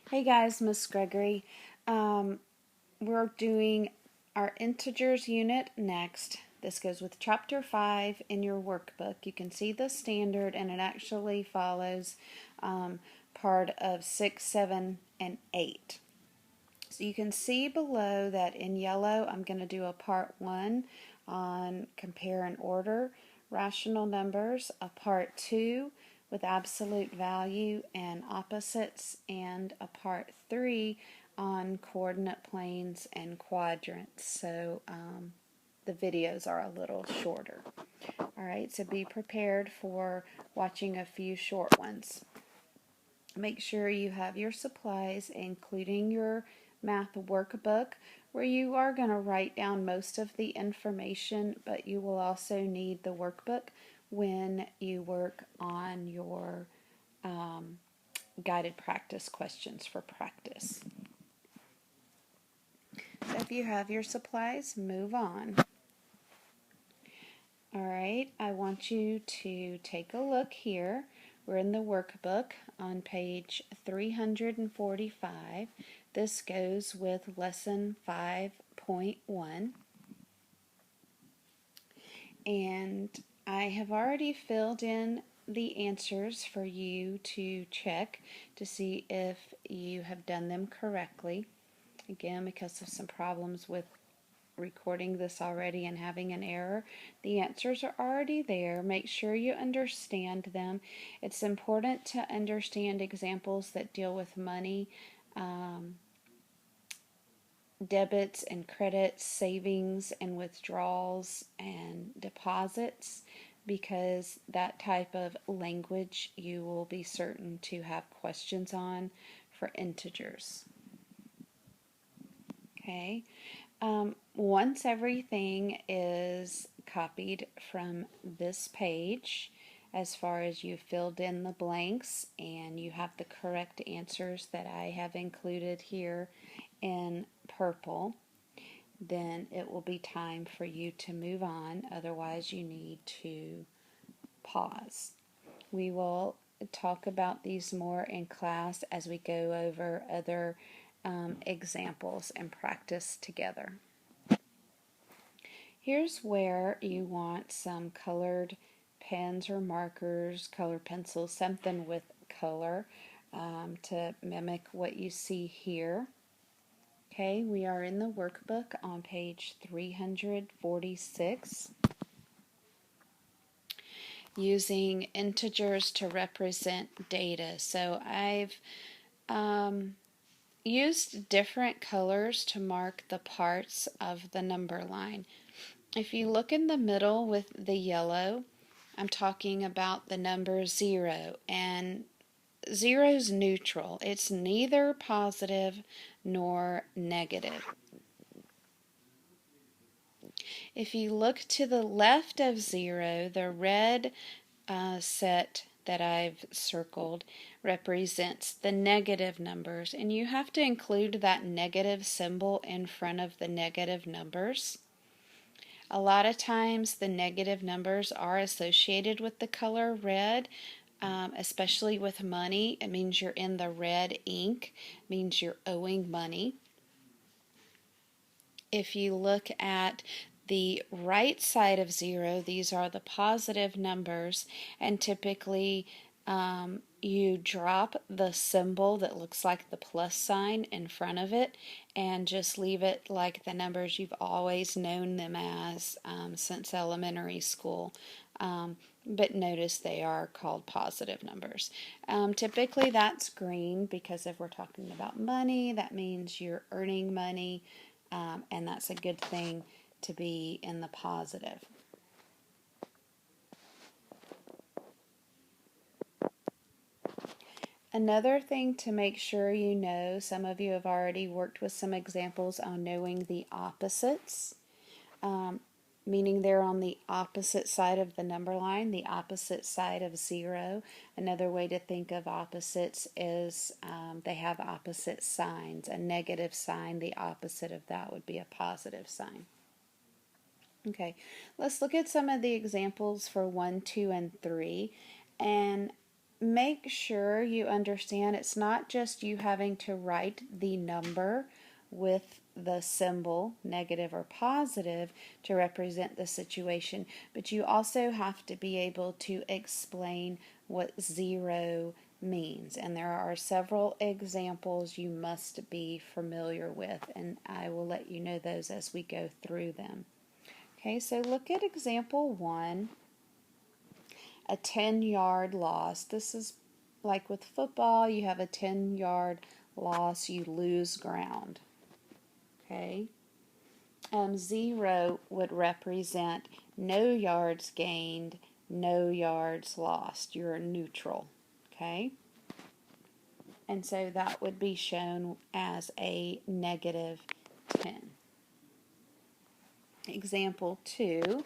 Hey guys, Miss Gregory. We're doing our integers unit next. This goes with chapter 5 in your workbook. You can see the standard and it actually follows part of 6, 7, and 8. So you can see below that in yellow I'm going to do a part 1 on compare and order rational numbers, a part 2 with absolute value and opposites, and a part 3 on coordinate planes and quadrants. So the videos are a little shorter. Alright, so be prepared for watching a few short ones. Make sure you have your supplies, including your math workbook, where you are going to write down most of the information, but you will also need the workbook when you work on your guided practice questions for practice. So if you have your supplies, move on. Alright, I want you to take a look here. We're in the workbook on page 345. This goes with lesson 5.1. And I have already filled in the answers for you to check to see if you have done them correctly. Again, because of some problems with recording this already and having an error, the answers are already there. Make sure you understand them. It's important to understand examples that deal with money, debits and credits, savings and withdrawals, and deposits, because that type of language you will be certain to have questions on for integers. Okay. Once everything is copied from this page, as far as you filled in the blanks and you have the correct answers that I have included here in purple, then it will be time for you to move on. Otherwise, you need to pause. We will talk about these more in class as we go over other examples and practice together. Here's where you want some colored pens or markers, colored pencils, something with color to mimic what you see here. Okay, we are in the workbook on page 346, using integers to represent data. So I've used different colors to mark the parts of the number line. If you look in the middle with the yellow, I'm talking about the number 0, and 0 is neutral. It's neither positive nor negative. If you look to the left of 0, the red set that I've circled represents the negative numbers, and you have to include that negative symbol in front of the negative numbers. A lot of times the negative numbers are associated with the color red, especially with money. It means you're in the red ink, it means you're owing money. If you look at the right side of 0, these are the positive numbers, and typically you drop the symbol that looks like the plus sign in front of it and just leave it like the numbers you've always known them as since elementary school. But notice they are called positive numbers. Typically that's green, because if we're talking about money, that means you're earning money, and that's a good thing to be in the positive. Another thing to make sure you know, some of you have already worked with some examples on knowing the opposites, meaning they're on the opposite side of the number line, the opposite side of 0. Another way to think of opposites is they have opposite signs. A negative sign, the opposite of that would be a positive sign. Okay, let's look at some of the examples for 1, 2, and 3. And make sure you understand it's not just you having to write the number with the symbol, negative or positive, to represent the situation, but you also have to be able to explain what zero means. And there are several examples you must be familiar with, and I will let you know those as we go through them. Okay, so look at example 1, a 10-yard loss. This is like with football, you have a 10-yard loss, you lose ground. Okay, 0 would represent no yards gained, no yards lost. You're neutral. Okay, and so that would be shown as a negative 10. Example 2,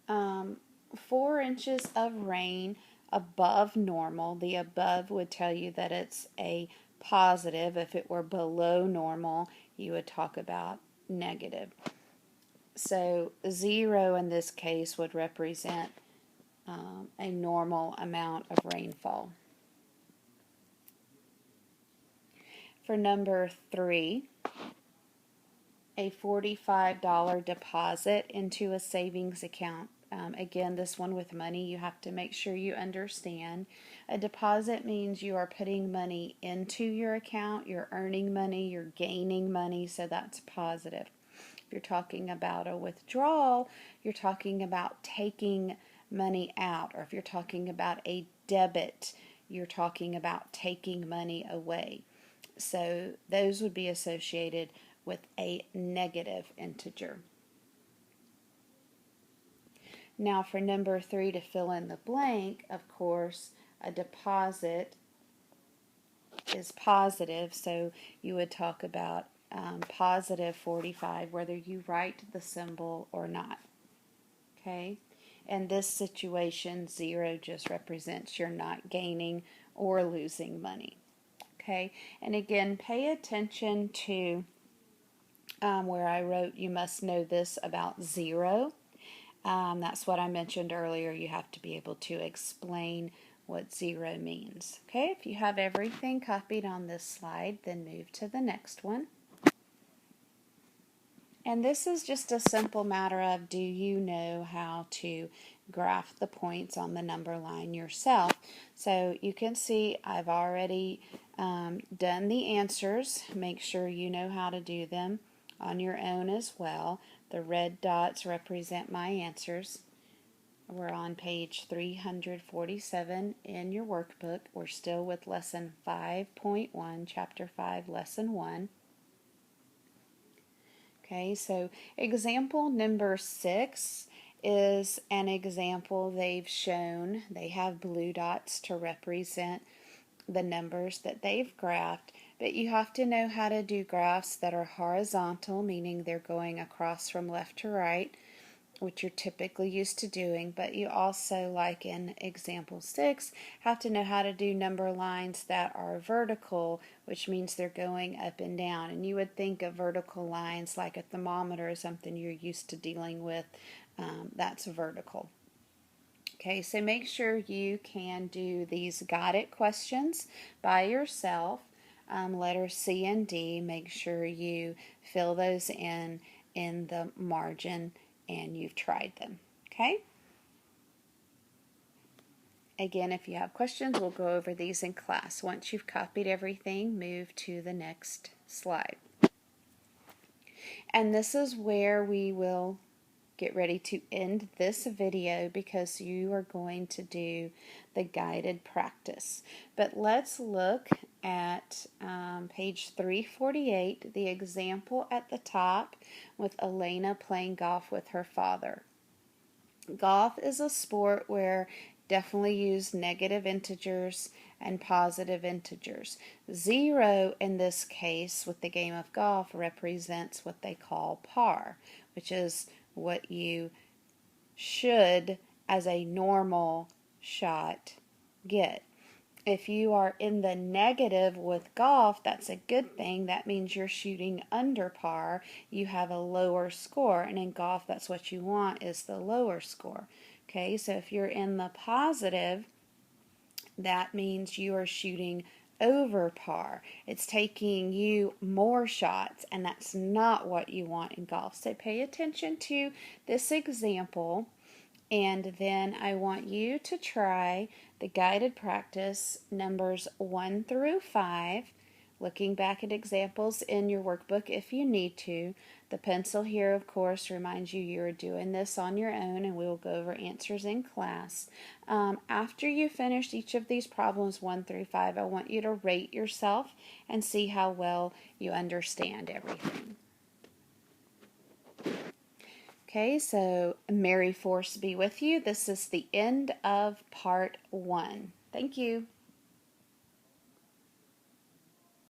4 inches of rain above normal. The above would tell you that it's a positive. If it were below normal, you would talk about negative. So 0 in this case would represent a normal amount of rainfall. For number 3, a $45 deposit into a savings account. Again, this one with money, you have to make sure you understand. A deposit means you are putting money into your account, you're earning money, you're gaining money, so that's positive. If you're talking about a withdrawal, you're talking about taking money out, or if you're talking about a debit, you're talking about taking money away. So those would be associated with a negative integer. Now for number 3, to fill in the blank, of course, a deposit is positive, so you would talk about positive 45, whether you write the symbol or not. Okay? In this situation, 0 just represents you're not gaining or losing money. Okay? And again, pay attention to where I wrote, you must know this about 0. That's what I mentioned earlier. You have to be able to explain what 0 means. Okay, if you have everything copied on this slide, then move to the next one. And this is just a simple matter of, do you know how to graph the points on the number line yourself? So you can see I've already done the answers. Make sure you know how to do them on your own as well. The red dots represent my answers. We're on page 347 in your workbook. We're still with lesson 5.1, chapter 5, lesson 1. Okay, so example number 6 is an example they've shown. They have blue dots to represent the numbers that they've graphed, but you have to know how to do graphs that are horizontal, meaning they're going across from left to right, which you're typically used to doing, but you also, like in example 6, have to know how to do number lines that are vertical, which means they're going up and down. And you would think of vertical lines like a thermometer or something you're used to dealing with. That's vertical. Okay, so make sure you can do these guided questions by yourself. Letters C and D, make sure you fill those in the margin and you've tried them. Okay? Again, if you have questions, we'll go over these in class. Once you've copied everything, move to the next slide. And this is where we will get ready to end this video, because you are going to do the guided practice. But let's look at page 348, the example at the top with Elena playing golf with her father. Golf is a sport where definitely use negative integers and positive integers. 0 in this case with the game of golf represents what they call par, which is what you should, as a normal shot, get. If you are in the negative with golf, that's a good thing. That means you're shooting under par. You have a lower score, and in golf, that's what you want, is the lower score. Okay, so if you're in the positive, that means you are shooting over par. It's taking you more shots, and that's not what you want in golf. So pay attention to this example, and then I want you to try the guided practice numbers 1 through 5, looking back at examples in your workbook if you need to. The pencil here, of course, reminds you you're doing this on your own, and we will go over answers in class. After you finish each of these problems 1 through 5, I want you to rate yourself and see how well you understand everything. Okay, so Merry Force be with you. This is the end of part 1. Thank you.